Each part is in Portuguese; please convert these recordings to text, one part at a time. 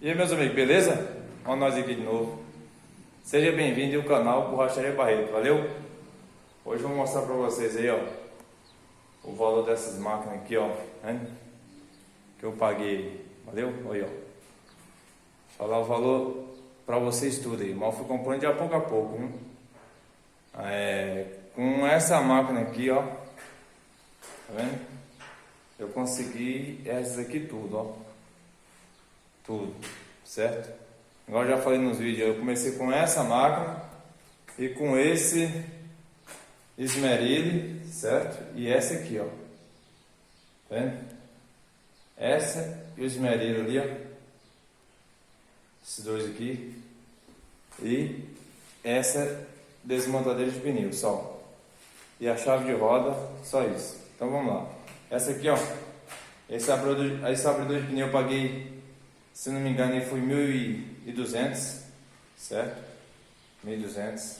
E aí, meus amigos, beleza? Olha nós aqui de novo. Seja bem-vindo ao canal Borracharia Barreto, valeu? Hoje eu vou mostrar pra vocês aí, ó, o valor dessas máquinas aqui, ó, né? Que eu paguei, valeu? Aí, ó. Falar o valor pra vocês tudo aí, mas eu fui comprando de a pouco, hein? Com essa máquina aqui, ó, tá vendo? Eu consegui essas aqui tudo, ó. Tudo, certo? Igual eu já falei nos vídeos, eu comecei com essa máquina e com esse esmerilho, certo? E essa aqui, ó, tá vendo? Essa e o esmerilho ali, ó, esses dois aqui, e essa desmontadeira de pneu, só. E a chave de roda, só isso. Então vamos lá. Essa aqui, ó, esse abridor de pneu eu paguei, se não me engano, foi 1.200, certo? 1.200.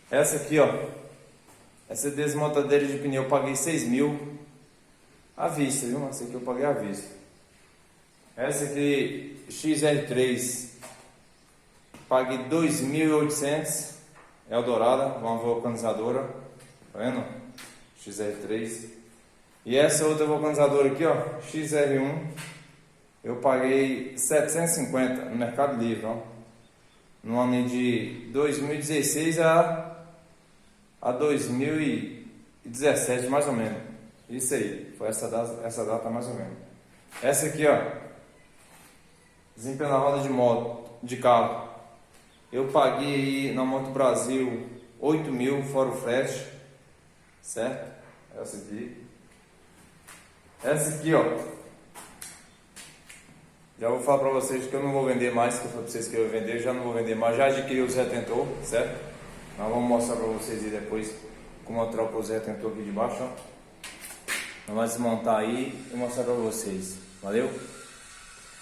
Essa aqui, ó, essa desmontadeira de pneu eu paguei 6.000 à vista, viu? Essa aqui eu paguei à vista. Essa aqui, XR3, paguei 2.800, Eldorado, uma vulcanizadora, tá vendo? XR3. E essa outra vulcanizadora aqui, ó, XR1, eu paguei 750 no Mercado Livre, ó, no ano de 2016 a 2017, mais ou menos. Isso aí, foi essa data mais ou menos. Essa aqui, ó, desempenho na roda de moto, de carro, eu paguei aí na Moto Brasil 8.000 fora o frete, certo? Essa aqui. Essa aqui, ó, já vou falar pra vocês que eu não vou vender mais, que eu falei pra vocês que eu ia vender, já não vou vender mais, já adquiri os retentor, certo? Nós vamos mostrar pra vocês aí depois como eu troco os retentor aqui de baixo, ó. Nós vamos desmontar aí e mostrar pra vocês, valeu?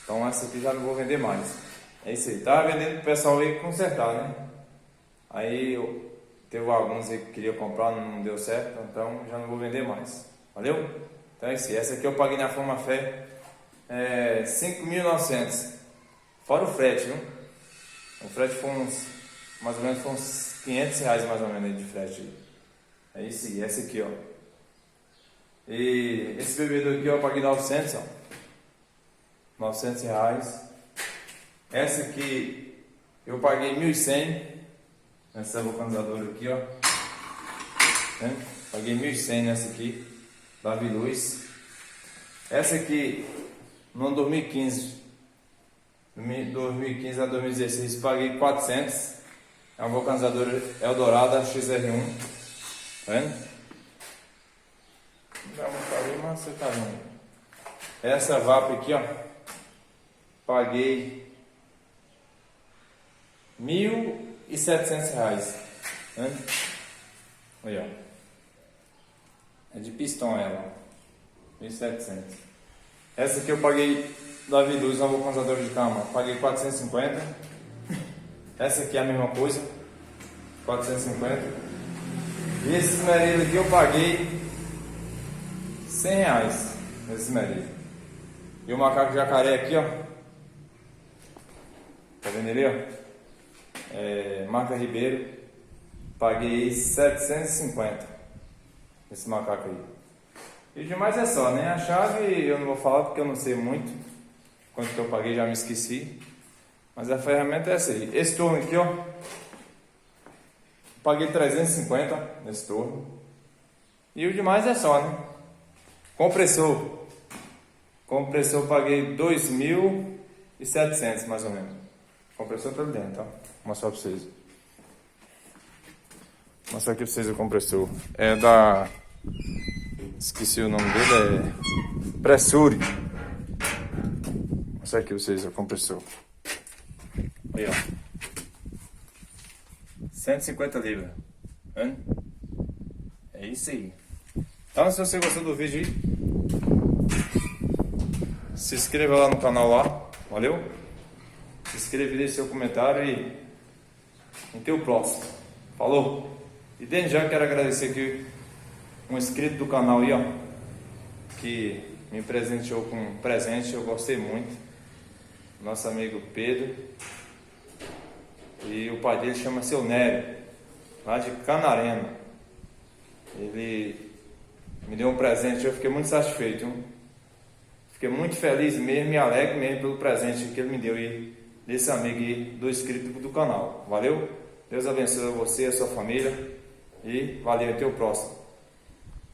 Então essa aqui já não vou vender mais. É isso aí, tava vendendo pro pessoal aí consertar, né? Aí teve alguns aí que queria comprar, não deu certo, então já não vou vender mais, valeu? Então é isso aí, essa aqui eu paguei na Forma Fé 5.900, fora o frete, viu? O frete foi mais ou menos, foi uns 500 reais mais ou menos de frete. É isso aí, essa aqui, ó. E esse bebedouro aqui eu paguei 900, ó. 900 reais. Essa aqui eu paguei 1.100, essa vulcanizadora aqui, ó. Paguei 1.100 nessa aqui, da Viluz. Essa aqui, no ano 2015 a 2016, paguei 400. É uma vulcanizadora Eldorado XR1. Tá vendo? Não dá muito pra ver, mas você tá vendo. Essa VAP aqui, ó, paguei 1.700 reais. Tá vendo? Olha, ó. É de pistão ela, 1.700. Essa aqui eu paguei da Viluz, uma vulcanizadora de cama, paguei 450. Essa aqui é a mesma coisa, 450. E esse esmerilho aqui eu paguei 100 reais nesse esmerilho. E o macaco jacaré aqui, ó, tá vendo ali, ó? Marca Ribeiro, paguei 750 esse macaco aí. E demais é só, né? A chave eu não vou falar porque eu não sei muito quanto que eu paguei, já me esqueci. Mas a ferramenta é essa aí. Esse torno aqui, ó, paguei 350 nesse torno. E o demais é só, né? Compressor paguei 2.700 mais ou menos. Compressor tá dentro, tá? Vou mostrar pra vocês. Vou mostrar aqui pra vocês o compressor. É da... esqueci o nome dele, é Pressure. Vou mostrar aqui pra vocês o compressor. Aí, ó. 150 libras. Vendo? É isso aí. Então, se você gostou do vídeo aí, se inscreva lá no canal lá. Valeu? Se inscreva e deixe seu comentário e até o próximo. Falou! E desde já quero agradecer aqui um inscrito do canal aí, ó, que me presenteou com um presente, eu gostei muito. nosso amigo Pedro. E o pai dele chama Seu Nério, lá de Canarema. Ele me deu um presente, eu fiquei muito satisfeito. Fiquei muito feliz mesmo e alegre mesmo pelo presente que ele me deu aí, desse amigo aí, do inscrito do canal. Valeu? Deus abençoe você e a sua família. E valeu, até o próximo.